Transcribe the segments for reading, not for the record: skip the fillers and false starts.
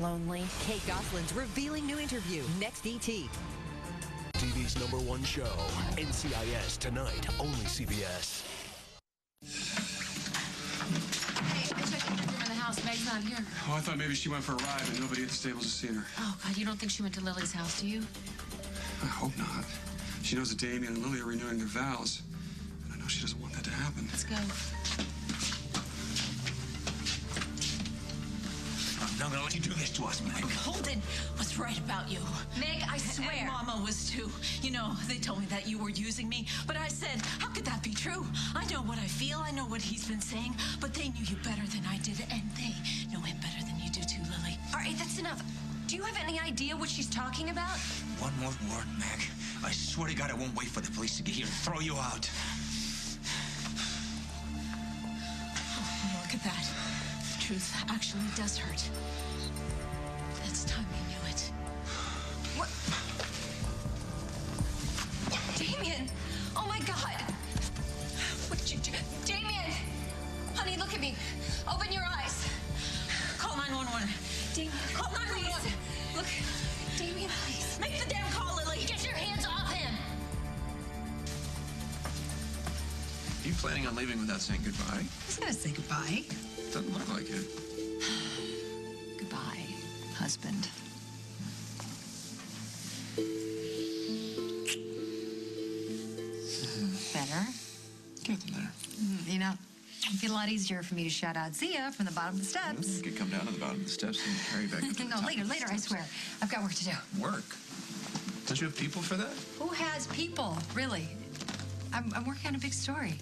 Lonely. Kate Gosselin's revealing new interview next ET. TV's #1 show, NCIS Tonight, only CBS. Hey, I checked every room in the house. Meg's not here. Oh, I thought maybe she went for a ride, but nobody at the stables has seen her. Oh, God, you don't think she went to Lily's house, do you? I hope not. She knows that Damien and Lily are renewing their vows. And I know she doesn't want that to happen. Let's go. I'm not gonna let you do this to us, Meg. Holden was right about you. Meg, I swear. And Mama was too. You know, they told me that you were using me, but I said, how could that be true? I know what I feel, I know what he's been saying, but they knew you better than I did, and they know him better than you do too, Lily. All right, that's enough. Do you have any idea what she's talking about? One more word, Meg. I swear to God I won't wait for the police to get here and throw you out. Oh, look at that. The truth actually does hurt. It's time you knew it. What? Damien! Oh, my God! What did you do? Damien! Honey, look at me. Open your eyes. Call 911. Damien, Call 911. please. Look, Damien, please. Make the damn call, Lily. Get your hands off him! Are you planning on leaving without saying goodbye? I was gonna say goodbye. Doesn't look like it. Goodbye, husband. Better? Getting there. You know, it'd be a lot easier for me to shout out Zia from the bottom of the steps. You could come down to the bottom of the steps and carry back to the No, top later, of the later, I steps. swear. I've got work to do. Work? Don't you have people for that? Who has people, really? I'm working on a big story.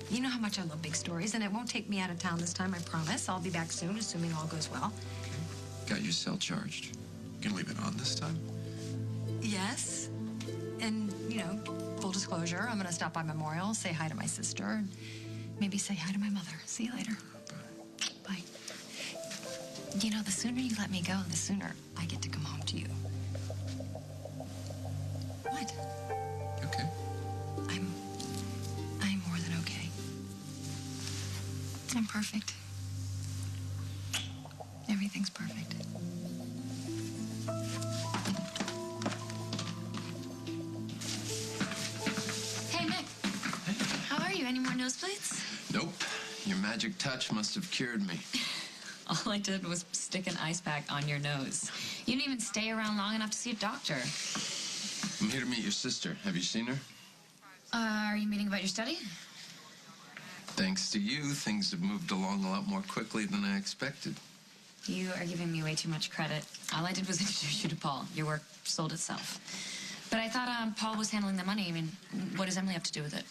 You know how much I love big stories, and it won't take me out of town this time, I promise. I'll be back soon, assuming all goes well. Got your cell charged. You gonna leave it on this time? Yes. And, you know, full disclosure, I'm gonna stop by Memorial, say hi to my sister, and maybe say hi to my mother. See you later. Bye. You know, the sooner you let me go, the sooner I get to come home to you. What? Okay. I'm more than okay. I'm perfect. Everything's perfect. Hey, Mick. How are you? Any more nosebleeds? Nope. Your magic touch must have cured me. All I did was stick an ice pack on your nose. You didn't even stay around long enough to see a doctor. I'm here to meet your sister. Have you seen her? Are you meeting about your study? Thanks to you, things have moved along a lot more quickly than I expected. You are giving me way too much credit. All I did was introduce you to Paul. Your work sold itself. But I thought Paul was handling the money. I mean, what does Emily have to do with it?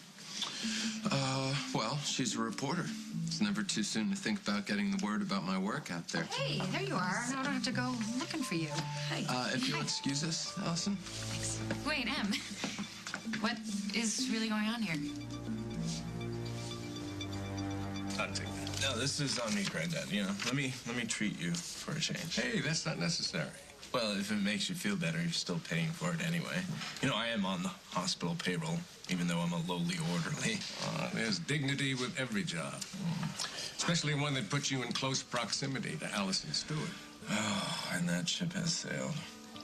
Well, she's a reporter. It's never too soon to think about getting the word about my work out there. Hey, there you are. Now I don't have to go looking for you. Hey. If you'll excuse us, Allison. Thanks. Wait, Em. What is really going on here? I'll take that. No, this is on me, Granddad. You know, let me treat you for a change. Hey, that's not necessary. Well, if it makes you feel better, you're still paying for it anyway. You know, I am on the hospital payroll, even though I'm a lowly orderly. There's dignity with every job, especially one that puts you in close proximity to Allison Stewart. Oh, and that ship has sailed.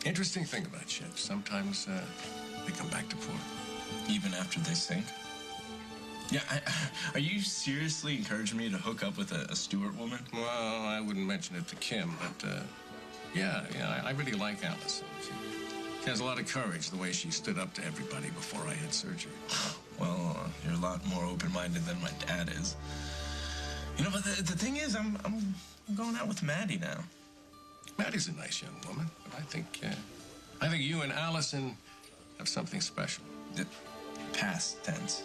Interesting thing about ships. Sometimes they come back to port. Even after they sink? Yeah, are you seriously encouraging me to hook up with a Stewart woman? Well, I wouldn't mention it to Kim, but yeah, I really like Allison. She has a lot of courage, the way she stood up to everybody before I had surgery. Well, you're a lot more open-minded than my dad is. You know, but the thing is, I'm going out with Maddie now. Maddie's a nice young woman, but I think you and Allison have something special. The past tense.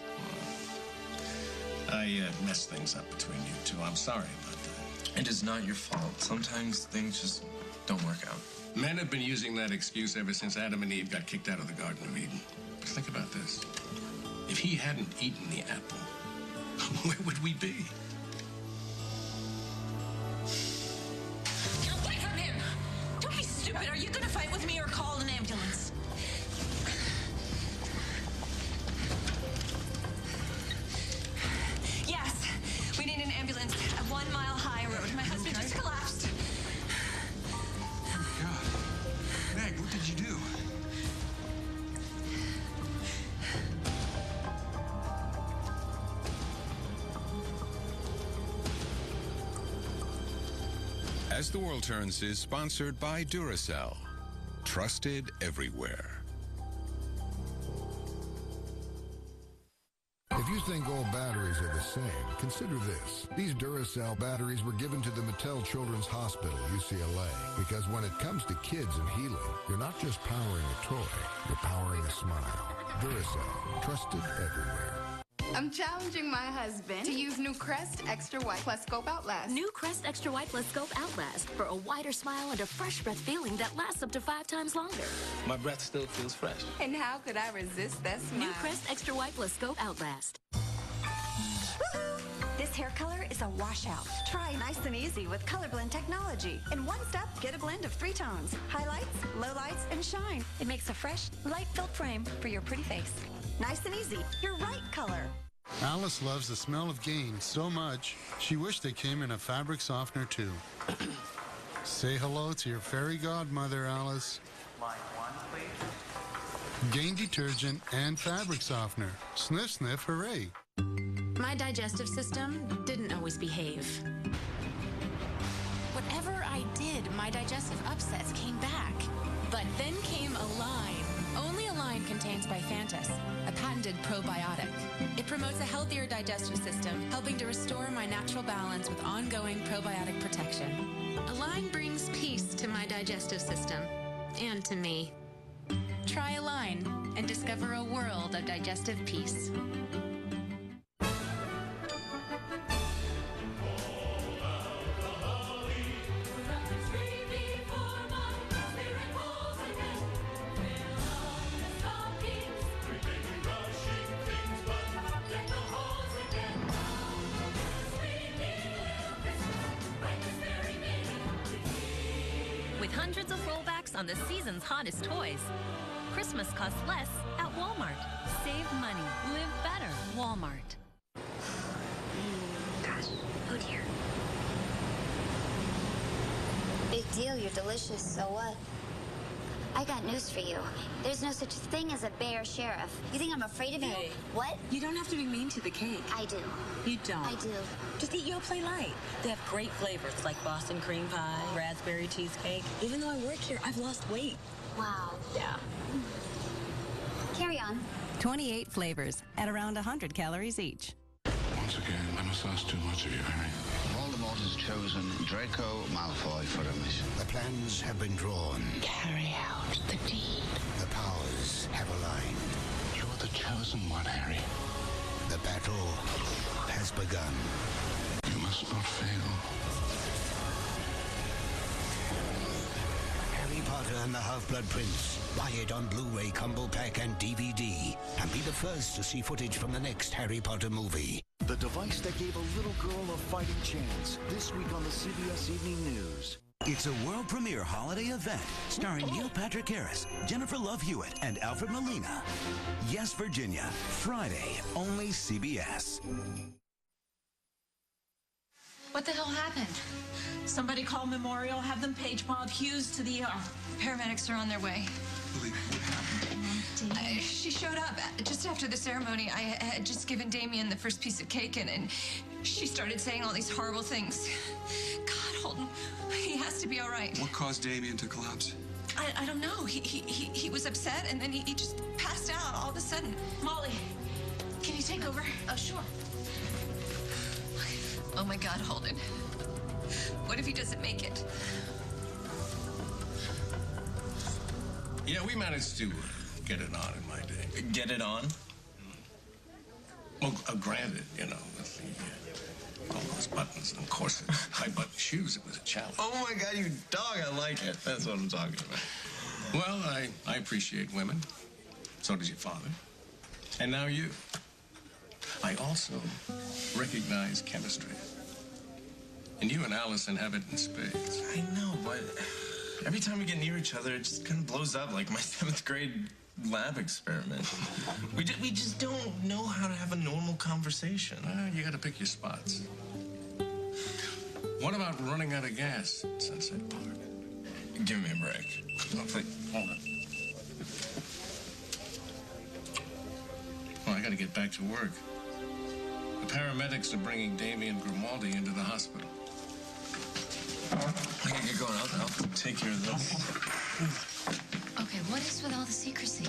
I messed things up between you two. I'm sorry about that. It is not your fault. Sometimes things just don't work out. Men have been using that excuse ever since Adam and Eve got kicked out of the Garden of Eden. But think about this. If he hadn't eaten the apple, where would we be? Get away from him! Don't be stupid. Are you gonna fight with me or call an ambulance? Yes, we need an ambulance at 1 Mile High Road. My husband just collapsed. As the World Turns is sponsored by Duracell. Trusted everywhere. If you think all batteries are the same, consider this. These Duracell batteries were given to the Mattel Children's Hospital, UCLA, because when it comes to kids and healing, you're not just powering a toy, you're powering a smile. Duracell, trusted everywhere. I'm challenging my husband to use new Crest Extra White Plus Scope Outlast. New Crest Extra White Plus Scope Outlast for a wider smile and a fresh breath feeling that lasts up to 5 times longer. My breath still feels fresh. And how could I resist that smile? New Crest Extra White Plus Scope Outlast. This hair color is a washout. Try Nice and Easy with Color Blend technology. In one step, get a blend of 3 tones: highlights, lowlights, and shine. It makes a fresh, light-filled frame for your pretty face. Nice and Easy, your right color. Alice loves the smell of Gain so much, she wished they came in a fabric softener too. Say hello to your fairy godmother, Alice. Line 1, please. Gain detergent and fabric softener. Sniff, sniff, hooray. My digestive system didn't always behave. Whatever I did, my digestive upsets came back. But then came Align. Only Align contains Bifantis, a patented probiotic. It promotes a healthier digestive system, helping to restore my natural balance with ongoing probiotic protection. Align brings peace to my digestive system and to me. Try Align and discover a world of digestive peace. With hundreds of rollbacks on the season's hottest toys. Christmas costs less at Walmart. Save money. Live better. Walmart. Gosh. Oh, dear. Big deal. You're delicious. So what? I got news for you. There's no such thing as a bear sheriff. You think I'm afraid of you? What? You don't have to be mean to the cake. I do. You don't. I do. Just eat Yoplait Light. They have great flavors like Boston cream pie, raspberry cheesecake. Even though I work here, I've lost weight. Wow. Yeah. Carry on. 28 flavors at around 100 calories each. Once again, I must ask too much of you, Harry. Voldemort has chosen Draco Malfoy for a mission. The plans have been drawn. Carry out the deed. The powers have aligned. You're the chosen one, Harry. The battle has begun. You must not fail. Harry Potter and the Half-Blood Prince. Buy it on Blu-ray, Combo Pack, and DVD. And be the first to see footage from the next Harry Potter movie. The device that gave a little girl a fighting chance. This week on the CBS Evening News. It's a world premiere holiday event starring Neil Patrick Harris, Jennifer Love Hewitt, and Alfred Molina. Yes, Virginia. Friday, only CBS. What the hell happened? Somebody call Memorial, have them page Bob Hughes to the ER. Paramedics are on their way. Lily, what happened? She showed up just after the ceremony. I had just given Damien the first piece of cake, and she started saying all these horrible things. God, Holden, he has to be all right. What caused Damien to collapse? I don't know. He was upset, and then he just passed out all of a sudden. Molly, can you take over? Oh, sure. Oh, my God, Holden. What if he doesn't make it? Yeah, we managed to get it on in my day. Get it on? Well, granted, you know, with all those buttons and corsets, high-button shoes, it was a challenge. Oh, my God, you dog. I like it. That's what I'm talking about. Well, I appreciate women. So does your father. And now you. I also recognize chemistry. And you and Allison have it in spades. I know, but every time we get near each other, it just kind of blows up like my 7th grade lab experiment. we just don't know how to have a normal conversation. You got to pick your spots. What about running out of gas at Sunset Park? Give me a break. Oh, please, hold on. Well, I got to get back to work. The paramedics are bringing Damien Grimaldi into the hospital. I going. I'll take care of this. Okay, what is with all the secrecy?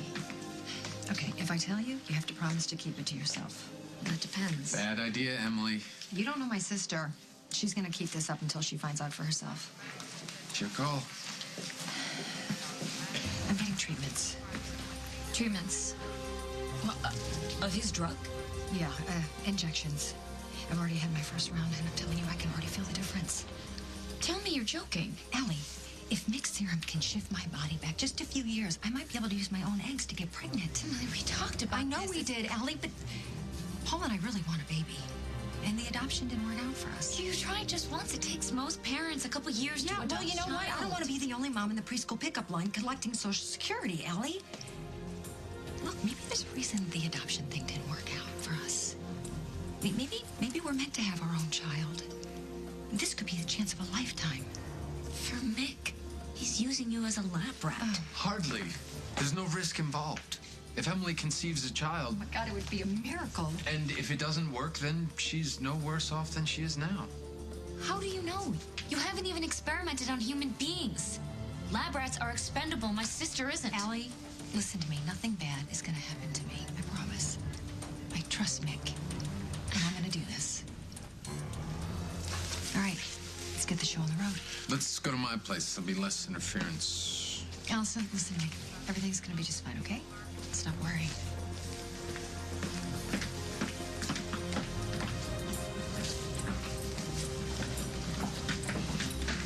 Okay, if I tell you, you have to promise to keep it to yourself. That depends. Bad idea, Emily. You don't know my sister. She's gonna keep this up until she finds out for herself. It's your call. I'm getting treatments. Treatments? Well, of his drug? Yeah, injections. I've already had my first round, and I'm telling you, I can already feel the difference. Tell me you're joking. Allie, if mixed serum can shift my body back just a few years, I might be able to use my own eggs to get pregnant. Emily, we talked about this. I know we did, Allie, but Paul and I really want a baby. And the adoption didn't work out for us. You tried just once. It takes most parents a couple years to adopt. Well, you know what? I don't want to be the only mom in the preschool pickup line collecting Social Security, Allie. Look, maybe there's a reason the adoption thing didn't work out for us. Maybe we're meant to have our own child. This could be the chance of a lifetime. For Mick, he's using you as a lab rat. Hardly. There's no risk involved. If Emily conceives a child... Oh, my God, it would be a miracle. And if it doesn't work, then she's no worse off than she is now. How do you know? You haven't even experimented on human beings. Lab rats are expendable. My sister isn't. Allie, listen to me. Nothing bad is going to happen to me. I promise. I trust Mick. And I'm going to do this. All right. Let's get the show on the road. Let's go to my place. There'll be less interference. Allison, listen to me. Everything's going to be just fine, okay? Stop worrying.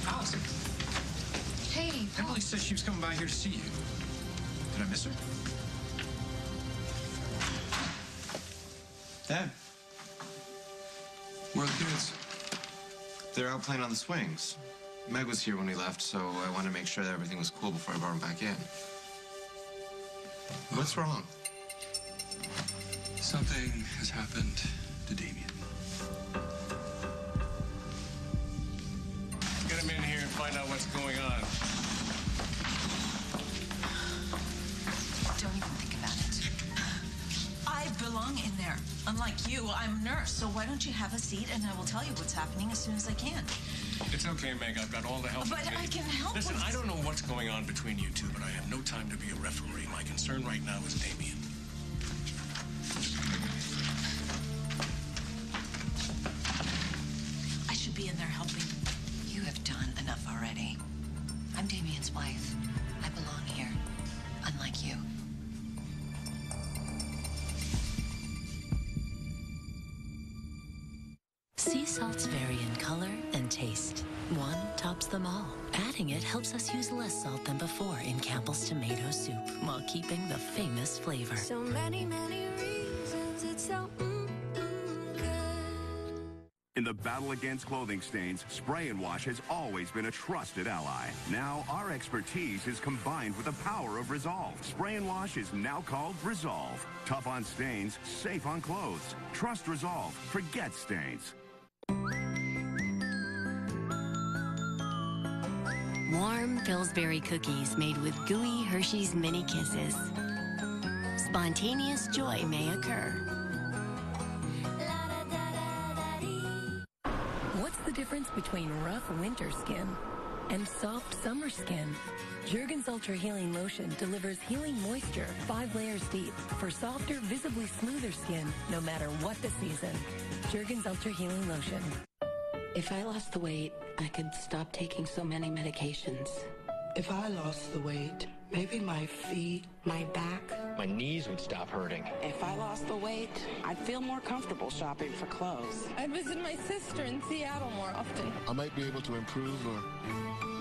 Allison. Hey, Paul. Emily said she was coming by here to see you. Did I miss her? Dad, Where are the kids? they're out playing on the swings. Meg was here when we left, so I wanted to make sure that everything was cool before I brought them back in. What's wrong? Something has happened to Damien. Get him in here and find out what's going on. Don't even think about it. I belong in there. Unlike you, I'm a nurse, so why don't you have a seat and I will tell you what's happening as soon as I can. It's okay, Meg. I've got all the help But I I can help. Listen, I don't know what's going on between you two, but I have no time to be a referee. My concern right now is Damien. I should be in there helping. You have done enough already. I'm Damien's wife. I belong here, unlike you. Sea salts vary in color and taste. One tops them all. Adding it helps us use less salt than before in Campbell's tomato soup while keeping the famous flavor. So many, many reasons it's so good. In the battle against clothing stains, Spray and Wash has always been a trusted ally. Now, our expertise is combined with the power of Resolve. Spray and Wash is now called Resolve. Tough on stains, safe on clothes. Trust Resolve. Forget stains. Warm Pillsbury cookies made with gooey Hershey's Mini Kisses. Spontaneous joy may occur. What's the difference between rough winter skin and soft summer skin? Jergens Ultra Healing Lotion delivers healing moisture 5 layers deep for softer, visibly smoother skin, no matter what the season. Jergens Ultra Healing Lotion. If I lost the weight, I could stop taking so many medications. If I lost the weight, maybe my feet, my back, my knees would stop hurting. If I lost the weight, I'd feel more comfortable shopping for clothes. I'd visit my sister in Seattle more often. I might be able to improve or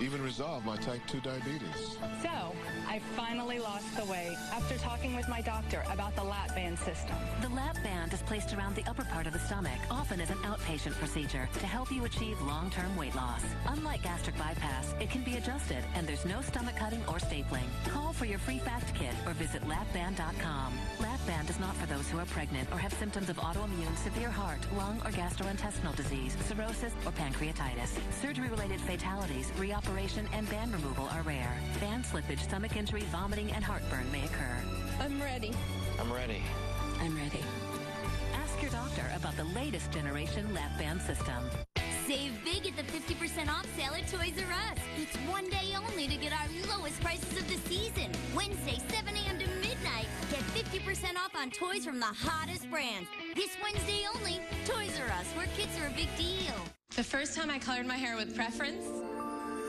even resolve my type 2 diabetes. So, I finally lost the weight after talking with my doctor about the lap band system. The lap band is placed around the upper part of the stomach, often as an outpatient procedure, to help you achieve long-term weight loss. Unlike gastric bypass, it can be adjusted, and there's no stomach cutting or stapling. Call for your free fact kit or visit lapband.com. Lap band is not for those who are pregnant or have symptoms of autoimmune, severe heart, lung, or gastrointestinal disease, cirrhosis, or pancreatitis. Surgery-related fatalities, reoperation, and band removal are rare. Band slippage, stomach injury, vomiting, and heartburn may occur. I'm ready. I'm ready. I'm ready. Ask your doctor about the latest generation lap band system. Save big at the 50% off sale at Toys R Us. It's only to get our lowest prices of the season. Wednesday, 7 a.m. to midnight. Get 50% off on toys from the hottest brands. This Wednesday only, Toys R Us, where kids are a big deal. The first time I colored my hair with Preference,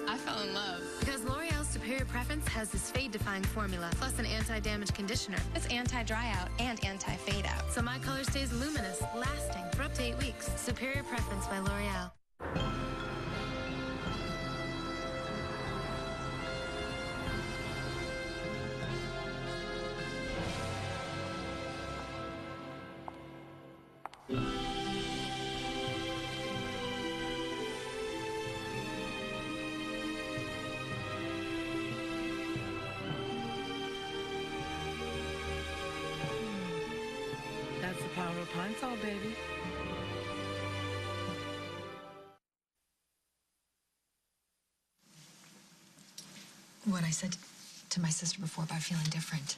I fell in love. Because L'Oreal's Superior Preference has this fade-defying formula, plus an anti-damage conditioner. It's anti-dry out and anti-fade out. So my color stays luminous, lasting for up to 8 weeks. Superior Preference by L'Oreal. That's the power of pine sol, baby. What I said to my sister before about feeling different,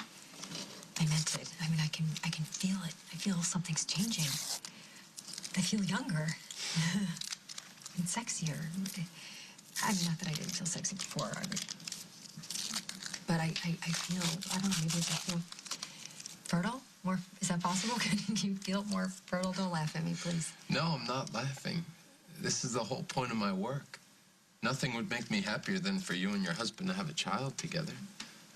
I meant it. I mean, I can feel it. I feel something's changing. I feel younger and sexier. I mean, not that I didn't feel sexy before. But I feel, I don't know, maybe I feel fertile? More, is that possible? Can you feel more fertile? Don't laugh at me, please. No, I'm not laughing. This is the whole point of my work. Nothing would make me happier than for you and your husband to have a child together.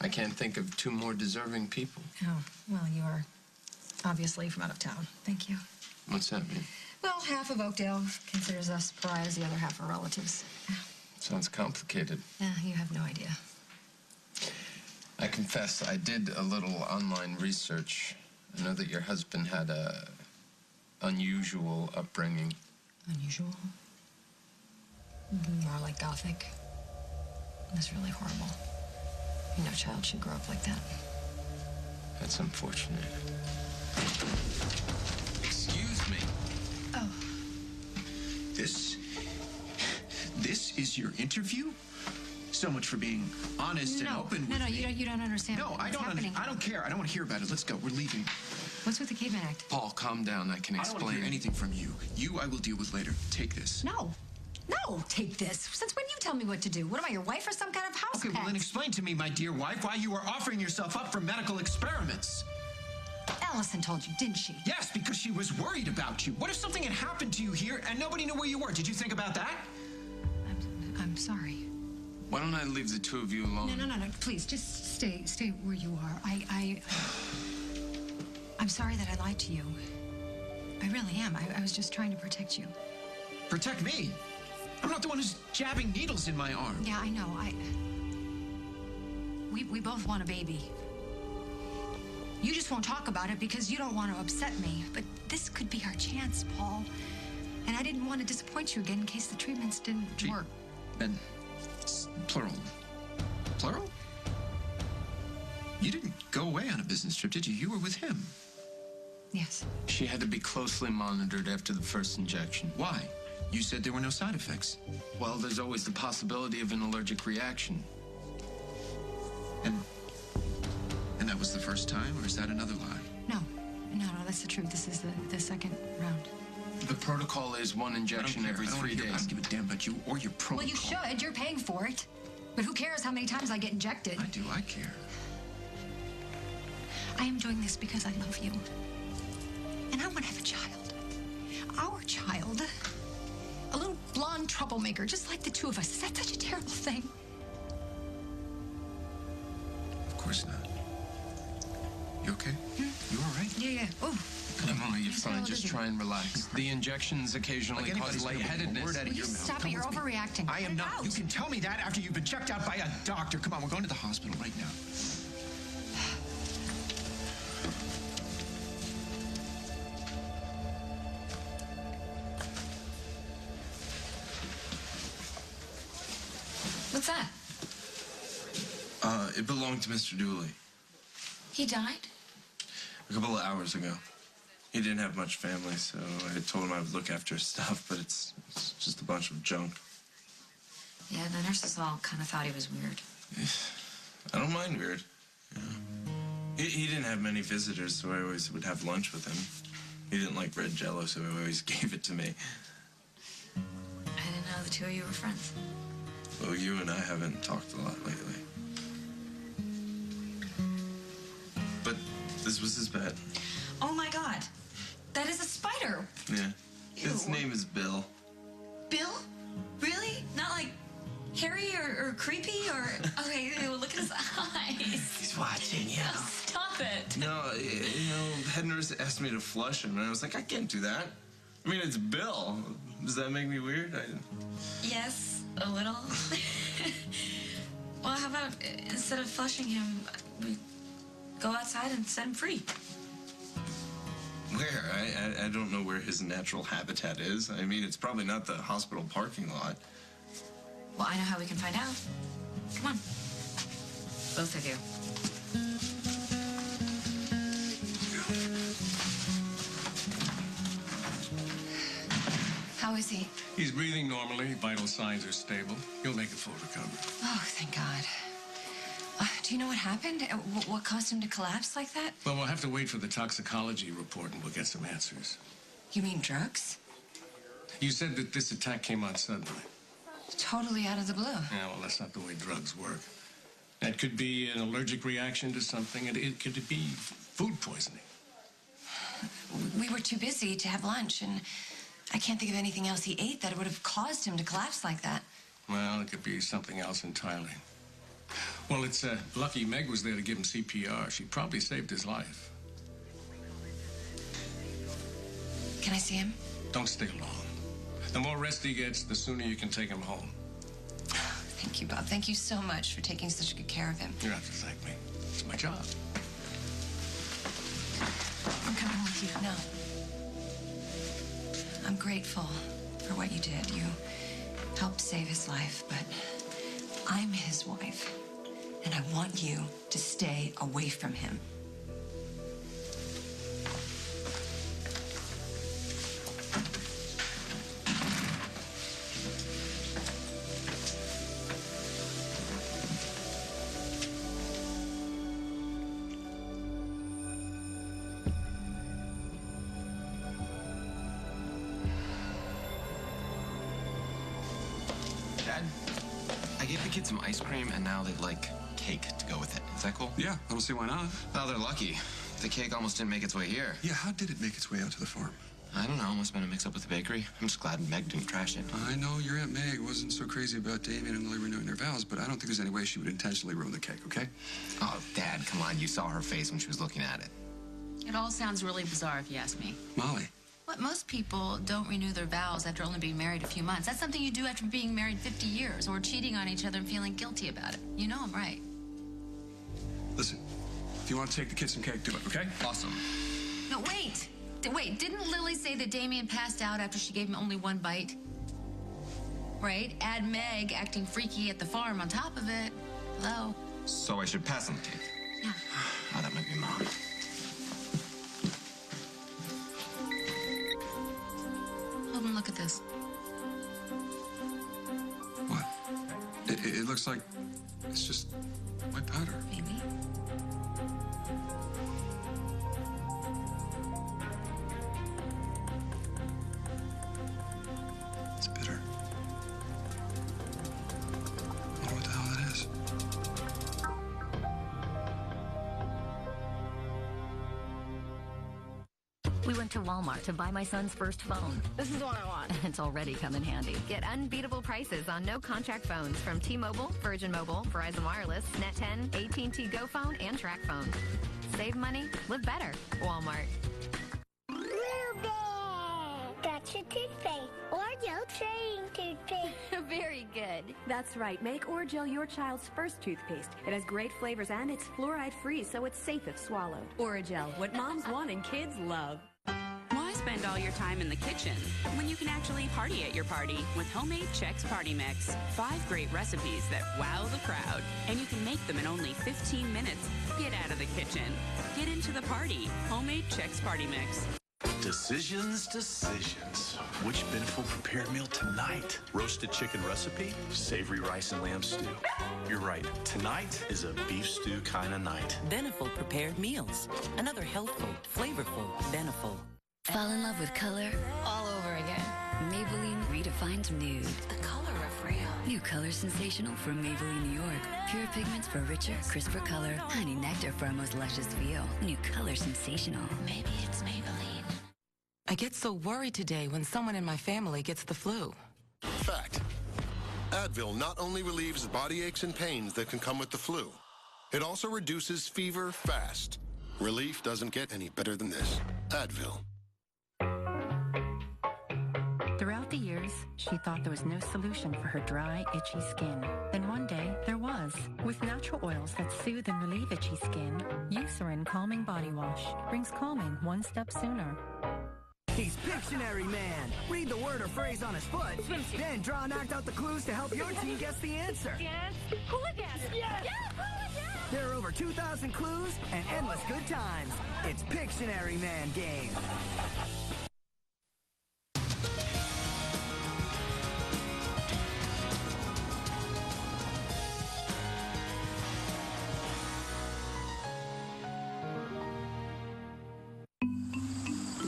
I can't think of two more deserving people. Oh, well, you are obviously from out of town. Thank you. What's that mean? Well, half of Oakdale considers us pariahs, the other half are relatives. Sounds complicated. Yeah, you have no idea. I confess, I did a little online research. I know that your husband had a unusual upbringing. Unusual? More like Gothic. That's really horrible. No child should grow up like that. That's unfortunate. Excuse me. Oh. This is your interview? So much for being honest and open with me. You don't understand. No, I don't care. I don't want to hear about it. Let's go. We're leaving. What's with the Caveman Act? Paul, calm down. I can I don't want to explain. hear anything from you. You, I will deal with later. Take this. No, take this. Since when you tell me what to do? What am I, your wife or some kind of house Okay, pet? well then explain to me, my dear wife, why you are offering yourself up for medical experiments. Allison told you, didn't she? Yes, because she was worried about you. What if something had happened to you here and nobody knew where you were? Did you think about that? I'm sorry. Why don't I leave the two of you alone? No. Please, just stay where you are. I'm sorry that I lied to you. I really am. I was just trying to protect you. Protect me? I'm not the one who's jabbing needles in my arm. Yeah, I know. We both want a baby. You just won't talk about it because you don't want to upset me. But this could be our chance, Paul. And I didn't want to disappoint you again in case the treatments didn't work. And plural. Plural? You didn't go away on a business trip, did you? You were with him. Yes. She had to be closely monitored after the first injection. Why? You said there were no side effects. Well, there's always the possibility of an allergic reaction. And that was the first time, or is that another lie? No, that's the truth. This is the second round. The protocol is one injection every 3 days. I don't give a damn about you or your protocol. Well, you should. You're paying for it. But who cares how many times I get injected? I do. I care. I am doing this because I love you. And I want to have a child. Our child. A little blonde troublemaker, just like the two of us. Is that such a terrible thing? Of course not. You okay? You all right? Yeah. Oh. Emily, you're fine. Just try and relax. The injections occasionally cause lightheadedness. Will you stop it? You're overreacting. I am not. You can tell me that after you've been checked out by a doctor. Come on, we're going to the hospital right now. What's that? It belonged to Mr. Dooley. He died? A couple of hours ago. He didn't have much family, so I had told him I would look after his stuff, but it's just a bunch of junk. Yeah, the nurses all kind of thought he was weird. I don't mind weird. Yeah. He didn't have many visitors, so I always would have lunch with him. He didn't like red Jell-O, so he always gave it to me. I didn't know the two of you were friends. Well, you and I haven't talked a lot lately. But this was his pet. Oh my God. That is a spider. Yeah. Ew. His name is Bill. Bill? Really? Not like hairy or creepy or... Okay, look at his eyes. He's watching you. Oh, stop it. No, the head nurse asked me to flush him, and I was like, I can't do that. I mean, it's Bill. Does that make me weird? Yes, a little. Well, how about instead of flushing him, we go outside and set him free? Where? I don't know where his natural habitat is. I mean, it's probably not the hospital parking lot. Well, I know how we can find out. Come on. Both of you. How is he? He's breathing normally. Vital signs are stable. He'll make a full recovery. Oh, thank God. Do you know what happened? What caused him to collapse like that? Well, we'll have to wait for the toxicology report and we'll get some answers. You mean drugs? You said that this attack came on suddenly. Totally out of the blue. Yeah, well, that's not the way drugs work. That could be an allergic reaction to something, and it could be food poisoning. We were too busy to have lunch, and I can't think of anything else he ate that would have caused him to collapse like that. Well, it could be something else entirely. Well, it's lucky Meg was there to give him CPR. She probably saved his life. Can I see him? Don't stay long. The more rest he gets, the sooner you can take him home. Thank you, Bob. Thank you so much for taking such good care of him. You don't have to thank me. It's my job. I'm coming with you. No. I'm grateful for what you did. You helped save his life, but I'm his wife, and I want you to stay away from him. Dad, I gave the kids some ice cream, and now they'd like cake to go with it. Is that cool? Yeah, I don't see why not. Well, they're lucky. The cake almost didn't make its way here. Yeah, how did it make its way out to the farm? I don't know. Must have been a mix-up with the bakery. I'm just glad Meg didn't trash it. I know your Aunt Meg wasn't so crazy about Damien and Lily renewing their vows, but I don't think there's any way she would intentionally ruin the cake, okay? Oh, Dad, come on. You saw her face when she was looking at it. It all sounds really bizarre if you ask me. Molly. What, most people don't renew their vows after only being married a few months. That's something you do after being married 50 years or cheating on each other and feeling guilty about it. You know I'm right. Listen, if you want to take the kids some cake, do it, okay? Awesome. No, wait. Wait, didn't Lily say that Damien passed out after she gave him only one bite? Right? Add Meg acting freaky at the farm on top of it. Hello? So I should pass on the cake? Yeah. Oh, that might be Mom. Hold on, look at this. What? It looks like it's just white powder. Maybe. It's bitter. I wonder what the hell that is. We went to Walmart to buy my son's first phone. This is what I want. It's already come in handy. Get unbeatable prices on no-contract phones from T-Mobile, Virgin Mobile, Verizon Wireless, Net10, AT&T GoPhone, and TrackPhone. Save money, live better. Walmart. That's your toothpaste. Oreo chewing toothpaste. Very good. That's right. Make Orgel your child's first toothpaste. It has great flavors and it's fluoride-free, so it's safe if swallowed. Orgel, what moms want and kids love. Why spend all your time in the kitchen when you can actually party at your party with homemade Chex Party Mix? 5 great recipes that wow the crowd, and you can make them in only 15 minutes. Get out of the kitchen. Get into the party. Homemade Chex Party Mix. Decisions. Which Beneful prepared meal tonight? Roasted chicken recipe? Savory rice and lamb stew. You're right. Tonight is a beef stew kind of night. Beneful prepared meals. Another healthful, flavorful Beneful. Fall in love with color all over again. Maybelline redefines nude. The color of real. New Color Sensational from Maybelline, New York. Pure pigments for richer, crisper color. Honey nectar for a most luscious feel. New Color Sensational. Maybe it's Maybelline. I get so worried today when someone in my family gets the flu. Fact. Advil not only relieves body aches and pains that can come with the flu, it also reduces fever fast. Relief doesn't get any better than this. Advil. Throughout the years, she thought there was no solution for her dry, itchy skin. Then one day, there was. With natural oils that soothe and relieve itchy skin, Eucerin Calming Body Wash brings calming one step sooner. He's Pictionary Man. Read the word or phrase on his foot, then draw and act out the clues to help your team guess the answer. Yes. Hooligans. Yes. Yeah, hooligans. There are over 2,000 clues and endless good times. It's Pictionary Man game.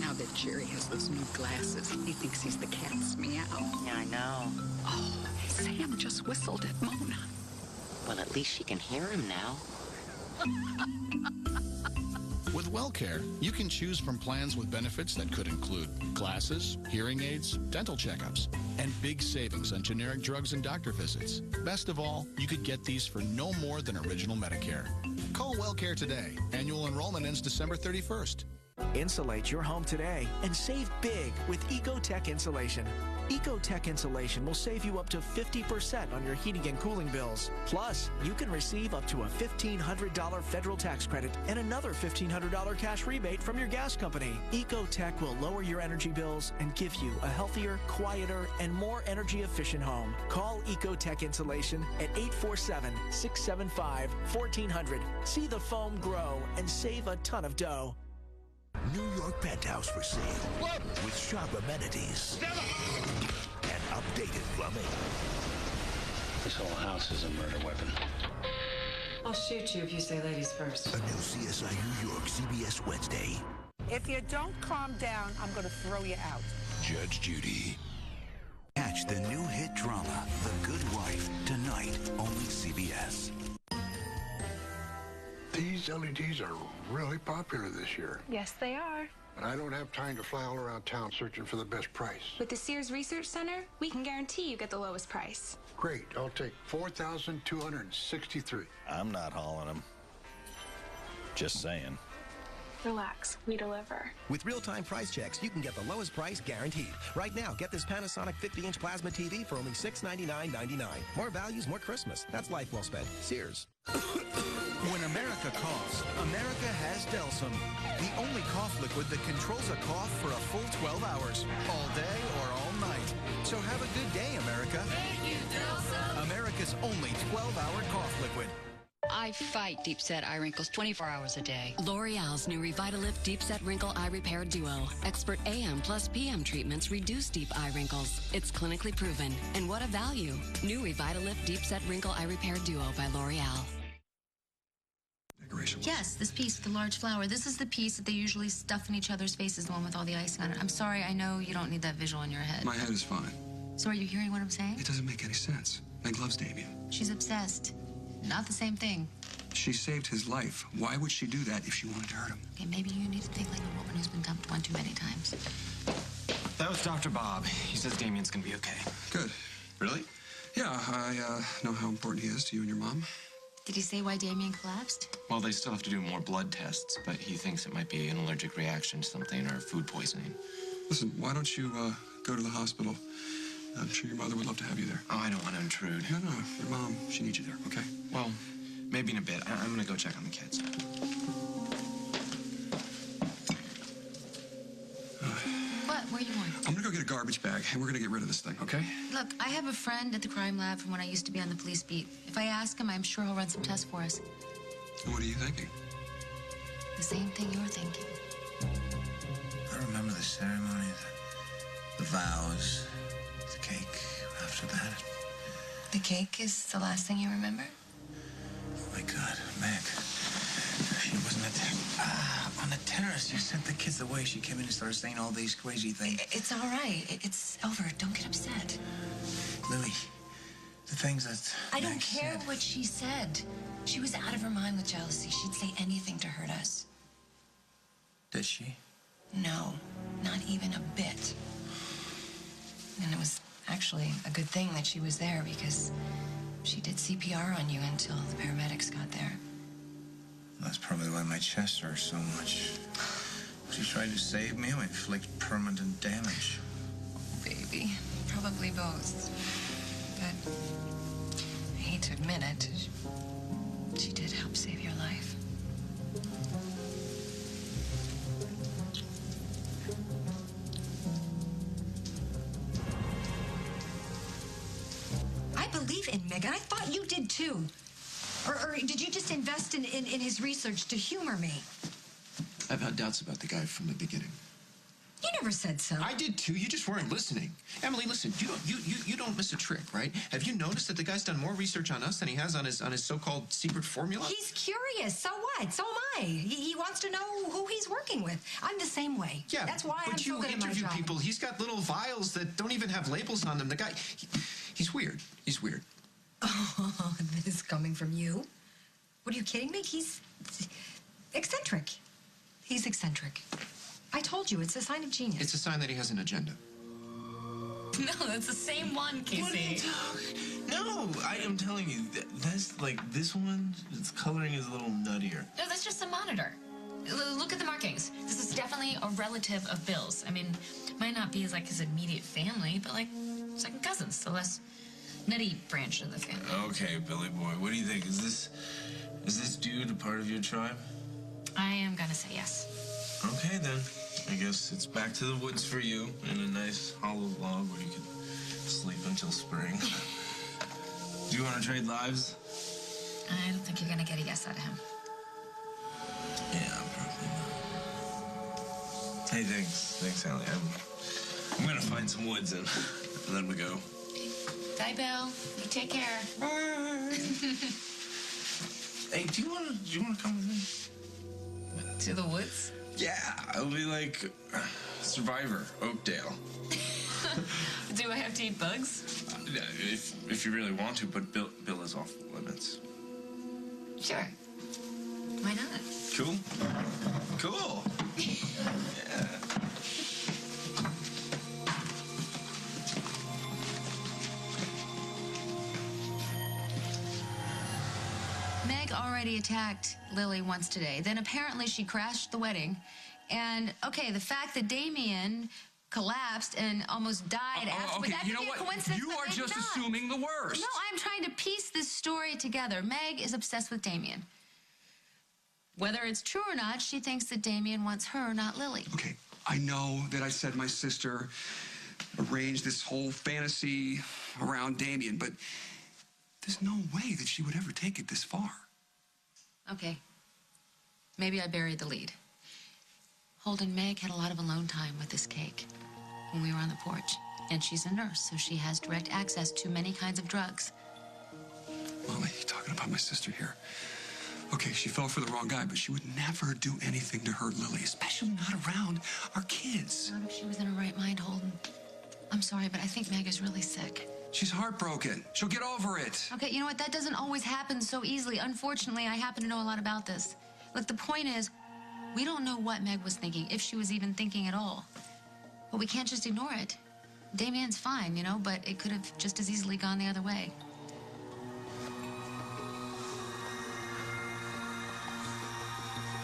Now that Jerry has those new glasses, he thinks he's the cat's meow. Yeah, I know. Oh, Sam just whistled at Mona. Well, at least she can hear him now. With WellCare, you can choose from plans with benefits that could include glasses, hearing aids, dental checkups, and big savings on generic drugs and doctor visits. Best of all, you could get these for no more than original Medicare. Call WellCare today. Annual enrollment ends December 31st. Insulate your home today and save big with Ecotech Insulation. Ecotech Insulation will save you up to 50% on your heating and cooling bills. Plus, you can receive up to a $1,500 federal tax credit and another $1,500 cash rebate from your gas company. Ecotech will lower your energy bills and give you a healthier, quieter, and more energy-efficient home. Call Ecotech Insulation at 847-675-1400. See the foam grow and save a ton of dough. New York penthouse for sale. What? With sharp amenities and updated plumbing. This whole house is a murder weapon. I'll shoot you if you say ladies first. A new CSI New York, CBS Wednesday. If you don't calm down, I'm going to throw you out. Judge Judy. Catch the new hit drama, The Good Wife, tonight, only CBS. These LEDs are really popular this year. Yes, they are. But I don't have time to fly all around town searching for the best price. With the Sears Research Center, we can guarantee you get the lowest price. Great. I'll take 4,263. I'm not hauling them. Just saying. Relax, we deliver. With real-time price checks, you can get the lowest price guaranteed. Right now, get this Panasonic 50-inch plasma TV for only $699.99. More values, more Christmas. That's life well spent. Sears. When America coughs, America has Delsum, the only cough liquid that controls a cough for a full 12 hours, all day or all night. So have a good day, America. Thank you, Delsum. America's only 12-hour cough liquid. I fight deep-set eye wrinkles 24 hours a day. L'Oreal's new Revitalift Deep Set Wrinkle Eye Repair Duo. Expert AM plus PM treatments reduce deep eye wrinkles. It's clinically proven. And what a value. New Revitalift Deep Set Wrinkle Eye Repair Duo by L'Oreal. Yes, this piece with the large flower. This is the piece that they usually stuff in each other's faces, the one with all the icing on it. I'm sorry, I know you don't need that visual in your head. My head is fine. So are you hearing what I'm saying? It doesn't make any sense. Meg loves Damien. She's obsessed. Not the same thing. She saved his life. Why would she do that if she wanted to hurt him? Okay, maybe you need to think like a woman who's been dumped one too many times. That was Dr. Bob. He says Damien's gonna be okay. Good. Really? Yeah, I know how important he is to you and your mom. Did he say why Damien collapsed? Well, they still have to do more blood tests, but he thinks it might be an allergic reaction to something or food poisoning. Listen, why don't you go to the hospital? I'm sure your mother would love to have you there. Oh, I don't want to intrude. No, your mom, she needs you there, okay? Well, maybe in a bit. I'm gonna go check on the kids. What? Where are you going? I'm gonna go get a garbage bag, and we're gonna get rid of this thing, okay? Look, I have a friend at the crime lab from when I used to be on the police beat. If I ask him, I'm sure he'll run some tests for us. And what are you thinking? The same thing you're thinking. I remember the ceremony, the vows, the cake after that. The cake is the last thing you remember? Oh my God, Meg. She wasn't on the terrace. You sent the kids away. She came in and started saying all these crazy things. It's all right. It's over. Don't get upset. Louis, The things that I don't Meg care said. what she said. She was out of her mind with jealousy. She'd say anything to hurt us. Did she? No, not even a bit. And it was actually a good thing that she was there because she did CPR on you until the paramedics got there. That's probably why my chest hurts so much. She tried to save me or inflict permanent damage. Baby, probably both. But I hate to admit it, she did help save your life. I believe in Meg, and I thought you did too. Or did you just invest in his research to humor me? I've had doubts about the guy from the beginning. You never said so. I did too. You just weren't listening. Emily, listen. You don't miss a trick, right? Have you noticed that the guy's done more research on us than he has on his so-called secret formula? He's curious. So what? So am I. He wants to know who he's working with. I'm the same way. Yeah, That's why I'm but so you good at my interview job. people. He's got little vials that don't even have labels on them. The guy, he's weird. He's weird. Oh, this is coming from you? What, are you kidding me? He's eccentric. He's eccentric. I told you, it's a sign of genius. It's a sign that he has an agenda. No, that's the same one, Casey. No, I am telling you, that's like this one, its coloring is a little nuttier. No, that's just a monitor. Look at the markings. This is definitely a relative of Bill's. I mean, might not be like his immediate family, but like second cousins, the less nutty branch of the family. Okay, Billy boy, what do you think? Is this dude a part of your tribe? I am gonna say yes. Okay, then. I guess it's back to the woods for you in a nice hollow log where you can sleep until spring. Do you want to trade lives? I don't think you're gonna get a yes out of him. Yeah, probably not. Hey, thanks, Allie. I'm gonna find some woods and then we go. Bye, Bill. You take care. Bye. Hey, do you wanna come with me? To the woods? Yeah, it'll be like Survivor, Oakdale. Do I have to eat bugs? If you really want to, but Bill is off limits. Sure. Why not? Cool. Cool. Yeah. Meg already attacked Lily once today. Then apparently she crashed the wedding. And, okay, the fact that Damien collapsed and almost died after... Okay, that you know could be a what? coincidence, You but are maybe just not. assuming the worst. No, I'm trying to piece this story together. Meg is obsessed with Damien. Whether it's true or not, she thinks that Damien wants her, not Lily. Okay, I know that I said my sister arranged this whole fantasy around Damien, but there's no way that she would ever take it this far. Okay. Maybe I buried the lead. Holden, Meg had a lot of alone time with this cake when we were on the porch. And she's a nurse, so she has direct access to many kinds of drugs. Molly, you're talking about my sister here. Okay, she fell for the wrong guy, but she would never do anything to hurt Lily, especially not around our kids. Not if she was in her right mind, Holden. I'm sorry, but I think Meg is really sick. She's heartbroken. She'll get over it. Okay, you know what? That doesn't always happen so easily. Unfortunately, I happen to know a lot about this. Look, the point is, we don't know what Meg was thinking, if she was even thinking at all. But we can't just ignore it. Damien's fine, you know, but it could have just as easily gone the other way.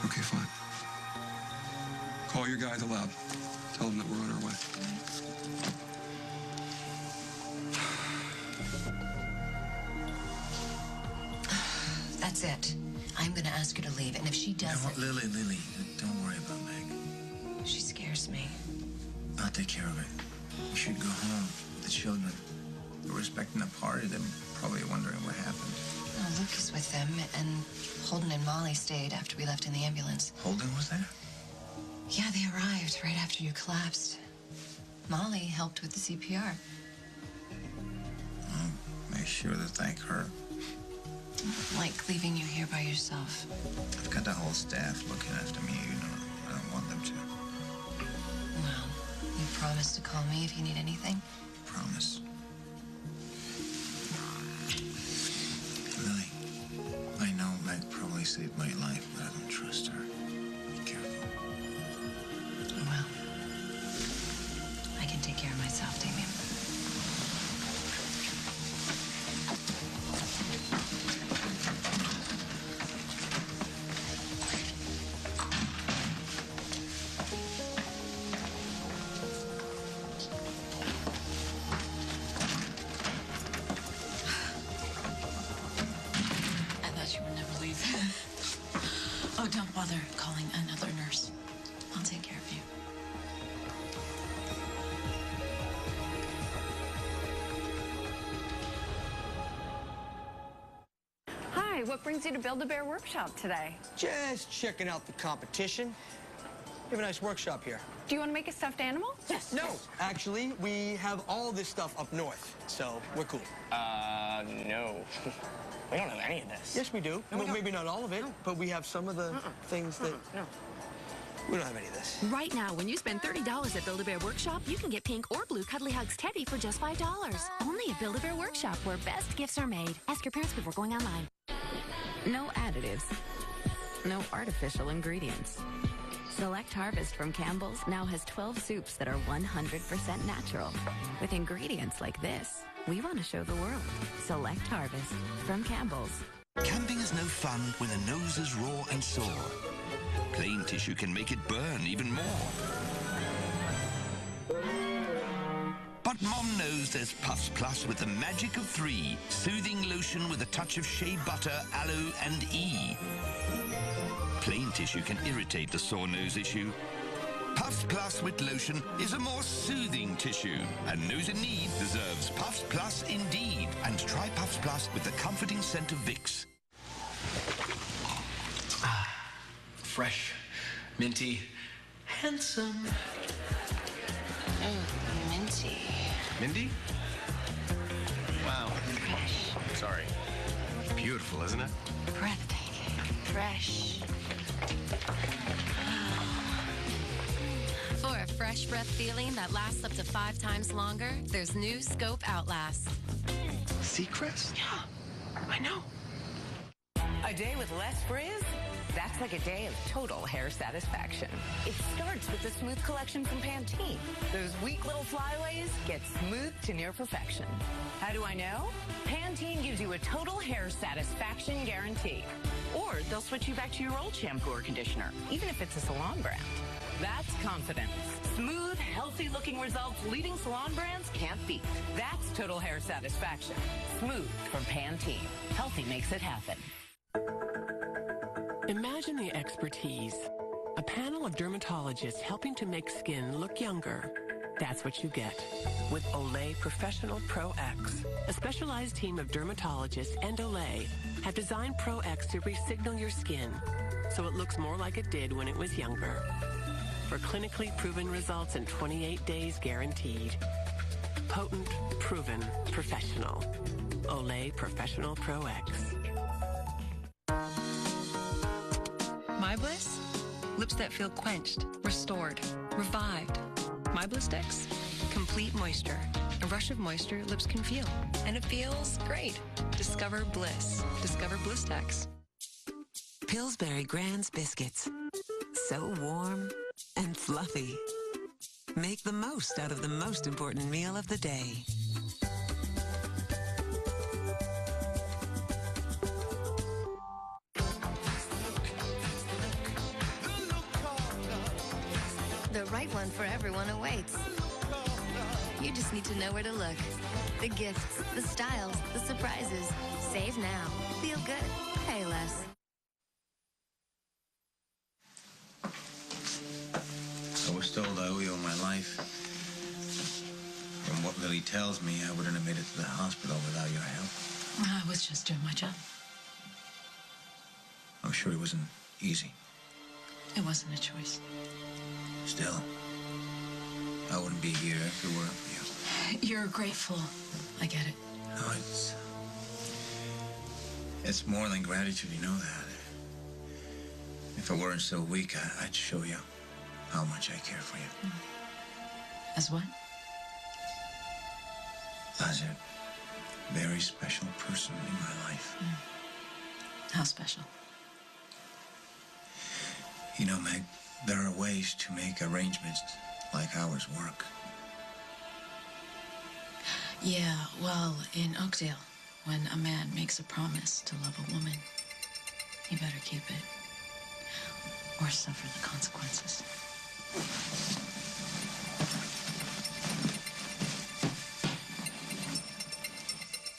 Okay, fine. Call your guy at the lab. Tell him that we're on our way. That's it. I'm gonna ask her to leave, and if she doesn't... Lily, don't worry about Meg. She scares me. I'll take care of it. You should go home with the children. We're expecting a party. They're probably wondering what happened. Oh, Luke is with them, and Holden and Molly stayed after we left in the ambulance. Holden was there? Yeah, they arrived right after you collapsed. Molly helped with the CPR. I'll make sure to thank her. Like leaving you here by yourself. I've got the whole staff looking after me. You know, I don't want them to. Well, you promise to call me if you need anything? Promise. Emily saved my life, but I don't trust her. Be careful. Well, I can take care of myself, Damien. I thought you would never leave. Oh, don't bother calling another nurse. I'll take care of you. Hi, what brings you to Build-A-Bear Workshop today? Just checking out the competition. We have a nice workshop here. Do you want to make a stuffed animal? Yes. No, actually, we have all this stuff up north, so we're cool. No. We don't have any of this. Yes, we do. No, we Well, don't. maybe not all of it, but we have some of the things that... No. We don't have any of this. Right now, when you spend $30 at Build-A-Bear Workshop, you can get pink or blue Cuddly Hugs Teddy for just $5. Only at Build-A-Bear Workshop, where best gifts are made. Ask your parents before going online. No additives. No artificial ingredients. Select Harvest from Campbell's now has 12 soups that are 100% natural. With ingredients like this, we want to show the world. Select Harvest from Campbell's. Camping is no fun when the nose is raw and sore. Plain tissue can make it burn even more. But Mom knows there's Puffs Plus with the magic of 3. Soothing lotion with a touch of shea butter, aloe, and E. Plain tissue can irritate the sore nose issue. Puffs Plus with lotion is a more soothing tissue. And nose in need deserves Puffs Plus indeed. And try Puffs Plus with the comforting scent of Vicks. Fresh, minty, handsome. Minty. Mindy? Wow. Fresh. Sorry. Beautiful, isn't it? Breathtaking. Fresh. For a fresh breath feeling that lasts up to 5 times longer, there's new Scope Outlast. Seacrest? Yeah, I know. A day with less frizz? That's like a day of total hair satisfaction. It starts with the Smooth Collection from Pantene. Those weak little flyaways get smoothed to near perfection. How do I know? Pantene gives you a total hair satisfaction guarantee. Or they'll switch you back to your old shampoo or conditioner, even if it's a salon brand. That's confidence. Smooth, healthy-looking results leading salon brands can't beat. That's total hair satisfaction. Smooth from Pantene. Healthy makes it happen. Imagine the expertise. A panel of dermatologists helping to make skin look younger. That's what you get with Olay Professional Pro X. A specialized team of dermatologists and Olay have designed Pro X to re-signal your skin so it looks more like it did when it was younger. For clinically proven results in 28 days guaranteed. Potent, proven, professional. Olay Professional Pro X. My Bliss? Lips that feel quenched, restored, revived. My Bliss Sticks? Complete moisture. A rush of moisture lips can feel. And it feels great. Discover Bliss. Discover Bliss Sticks. Pillsbury Grand's biscuits. So warm and fluffy. Make the most out of the most important meal of the day. The right one for everyone awaits. You just need to know where to look. The gifts, the styles, the surprises. Save now. Feel good. Pay less. I was told I owe you my life. From what Lily tells me, I wouldn't have made it to the hospital without your help. I was just doing my job. I'm sure it wasn't easy. It wasn't a choice. Still, I wouldn't be here if it weren't for you. You're grateful. I get it. No, it's more than gratitude, you know that. If I weren't so weak, I'd show you how much I care for you. As what? As a very special person in my life. How special? You know, Meg, there are ways to make arrangements like ours work. Yeah, well, in Oakdale, when a man makes a promise to love a woman, he better keep it or suffer the consequences.